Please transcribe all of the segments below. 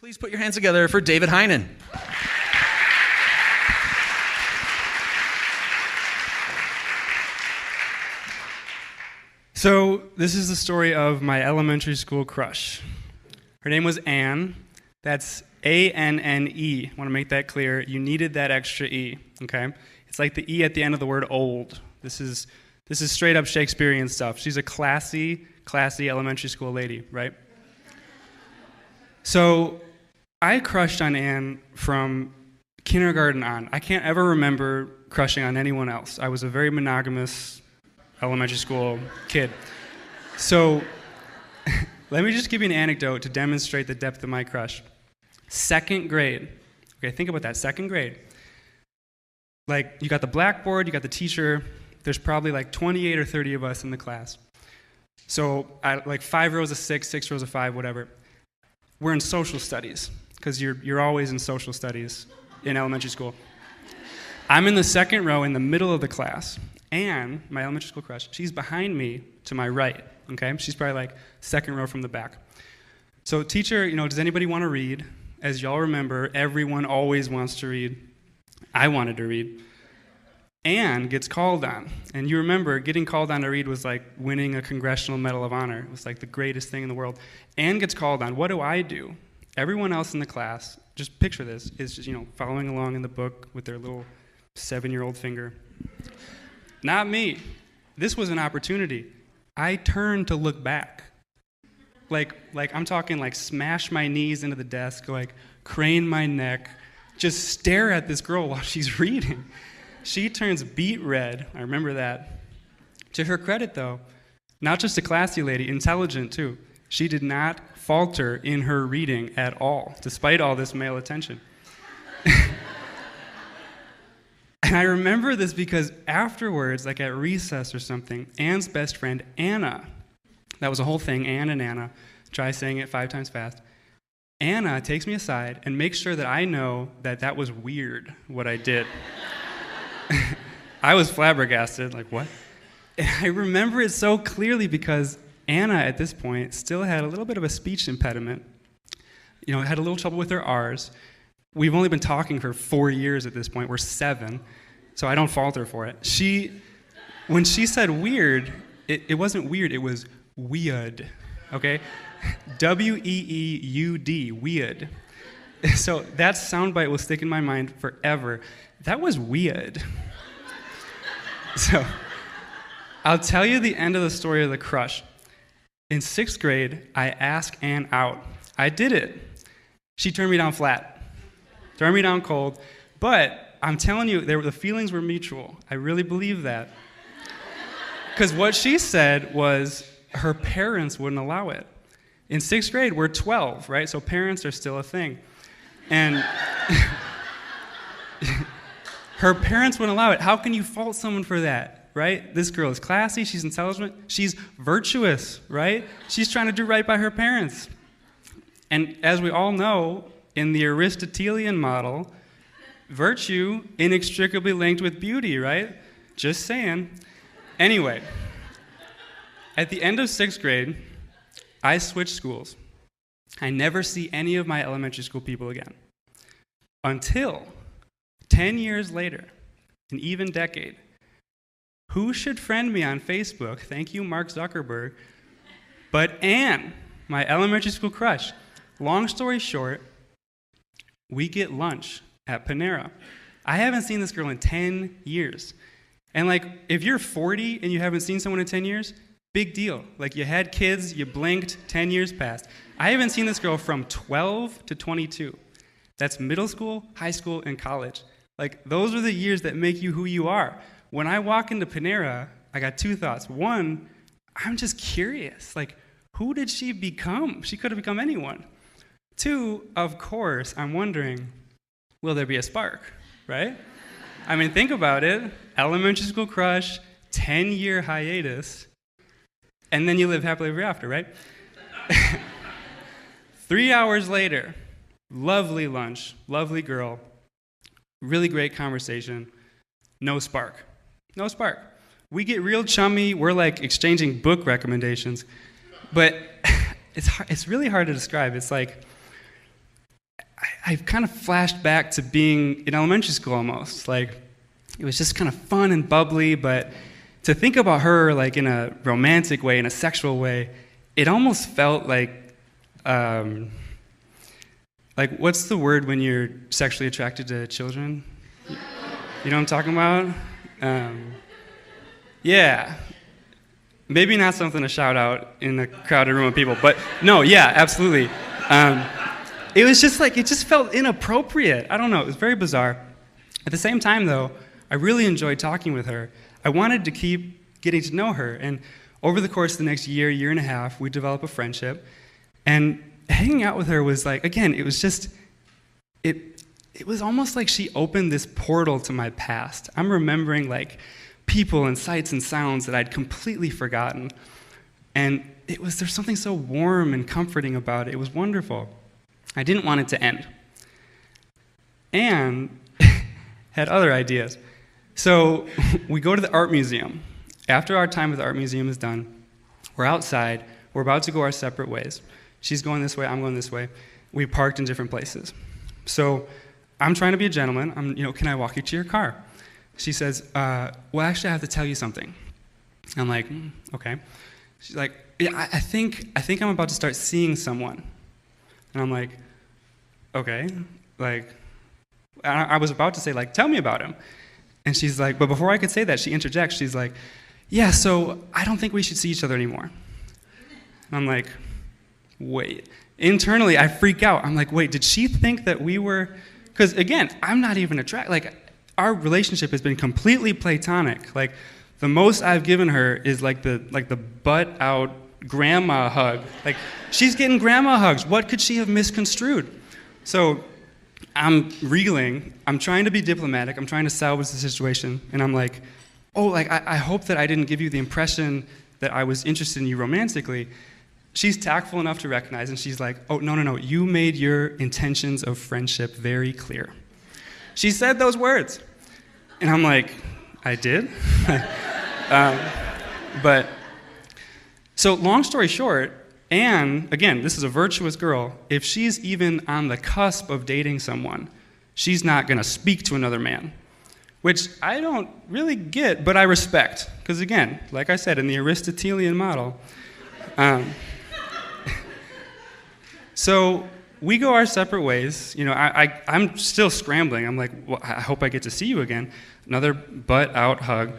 Please put your hands together for David Heinen. So this is the story of my elementary school crush. Her name was Anne. That's A-N-N-E. I want to make that clear. You needed that extra E, okay? It's like the E at the end of the word old. This is straight up Shakespearean stuff. She's a classy elementary school lady, right? So I crushed on Anne from kindergarten on. I can't ever remember crushing on anyone else. I was a very monogamous elementary school kid. So let me just give you an anecdote to demonstrate the depth of my crush. Second grade. Okay, think about that. Second grade. Like, you got the blackboard, you got the teacher. There's probably like 28 or 30 of us in the class. So like 5 rows of 6, 6 rows of 5, whatever. We're in social studies, because you're always in social studies in elementary school. I'm in the second row in the middle of the class. Anne, my elementary school crush, she's behind me to my right, okay? She's probably like second row from the back. So teacher, does anybody want to read? As y'all remember, everyone always wants to read. I wanted to read. Anne gets called on. And you remember, getting called on to read was like winning a Congressional Medal of Honor. It was like the greatest thing in the world. Anne gets called on. What do? Everyone else in the class, just picture this, is just, following along in the book with their little 7-year-old finger. Not me. This was an opportunity. I turned to look back. Like I'm talking like smash my knees into the desk, like crane my neck, just stare at this girl while she's reading. She turns beet red. I remember that. To her credit, though, not just a classy lady, intelligent too. She did not falter in her reading at all, despite all this male attention. And I remember this because afterwards, like at recess or something, Anne's best friend, Anna, that was a whole thing, Anne and Anna, try saying it 5 times fast. Anna takes me aside and makes sure that I know that was weird, what I did. I was flabbergasted, like, what? And I remember it so clearly because Anna, at this point, still had a little bit of a speech impediment. Had a little trouble with her R's. We've only been talking for 4 years at this point. We're 7, so I don't fault her for it. When she said weird, it wasn't weird, it was weird, okay? W-E-E-U-D, weird. So that soundbite will stick in my mind forever. That was weird. So I'll tell you the end of the story of the crush. In 6th grade, I asked Anne out. I did it. She turned me down flat. Turned me down cold. But I'm telling you, the feelings were mutual. I really believe that. Because what she said was her parents wouldn't allow it. In 6th grade, we're 12, right? So parents are still a thing. And her parents wouldn't allow it. How can you fault someone for that, right? This girl is classy, she's intelligent, she's virtuous, right? She's trying to do right by her parents. And as we all know, in the Aristotelian model, virtue inextricably linked with beauty, right? Just saying. Anyway, at the end of 6th grade, I switched schools. I never see any of my elementary school people again. Until 10 years later, an even decade, who should friend me on Facebook, thank you, Mark Zuckerberg, but Anne, my elementary school crush. Long story short, we get lunch at Panera. I haven't seen this girl in 10 years. And if you're 40 and you haven't seen someone in 10 years, big deal. You had kids, you blinked, 10 years passed. I haven't seen this girl from 12 to 22. That's middle school, high school, and college. Those are the years that make you who you are. When I walk into Panera, I got 2 thoughts. One, I'm just curious. Who did she become? She could have become anyone. 2, of course, I'm wondering, will there be a spark, right? I mean, think about it. Elementary school crush, 10-year hiatus, and then you live happily ever after, right? 3 hours later, lovely lunch, lovely girl, really great conversation, no spark. No spark. We get real chummy, we're exchanging book recommendations, but it's really hard to describe. It's I kind of flashed back to being in elementary school almost. Like, it was just kind of fun and bubbly, but to think about her like in a romantic way, in a sexual way, it almost felt like what's the word when you're sexually attracted to children? You know what I'm talking about? Yeah. Maybe not something to shout out in a crowded room of people, but no, yeah, absolutely. It was just like, it just felt inappropriate. I don't know, it was very bizarre. At the same time, though, I really enjoyed talking with her. I wanted to keep getting to know her, and over the course of the next year and a half, we developed a friendship, and hanging out with her was like, again, it was just, it was almost like she opened this portal to my past. I'm remembering like people and sights and sounds that I'd completely forgotten, and there's something so warm and comforting about it. It was wonderful. I didn't want it to end, and had other ideas. So we go to the art museum. After our time with the art museum is done, we're outside, we're about to go our separate ways. She's going this way, I'm going this way. We parked in different places. So I'm trying to be a gentleman. Can I walk you to your car? She says, well, actually, I have to tell you something. I'm like, okay. She's like, yeah, I think I'm about to start seeing someone. And I'm like, okay. Like, I was about to say, like, tell me about him. And she's like, but before I could say that, she interjects. She's like, yeah, so I don't think we should see each other anymore. And I'm like, wait. Internally, I freak out. I'm like, wait, did she think that we were... Because, again, I'm not even attracted. Like, our relationship has been completely platonic. Like, the most I've given her is like the butt-out grandma hug. Like, she's getting grandma hugs. What could she have misconstrued? So I'm reeling. I'm trying to be diplomatic. I'm trying to salvage the situation. And I'm like, oh, like, I hope that I didn't give you the impression that I was interested in you romantically. She's tactful enough to recognize, and she's like, oh, no, you made your intentions of friendship very clear. She said those words. And I'm like, I did? But, so long story short, Anne, again, this is a virtuous girl. If she's even on the cusp of dating someone, she's not going to speak to another man, which I don't really get, but I respect. Because again, like I said, in the Aristotelian model, so we go our separate ways. I'm still scrambling. I'm like, well, I hope I get to see you again. Another butt-out hug.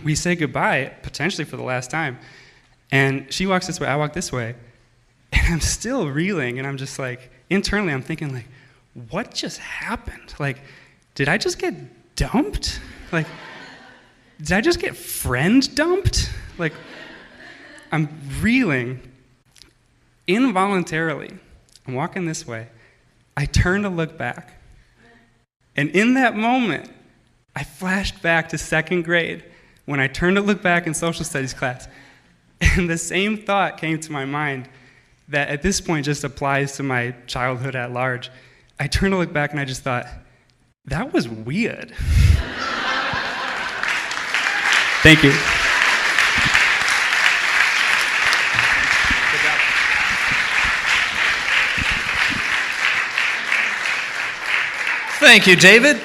We say goodbye, potentially for the last time. And she walks this way, I walk this way. And I'm still reeling, and I'm just like, internally I'm thinking, like, what just happened? Like, did I just get dumped? Like, did I just get friend dumped? Like, I'm reeling. Involuntarily, I'm walking this way. I turn to look back. And in that moment, I flashed back to second grade when I turned to look back in social studies class. And the same thought came to my mind that at this point just applies to my childhood at large. I turned to look back and I just thought, that was weird. Thank you. Thank you, David.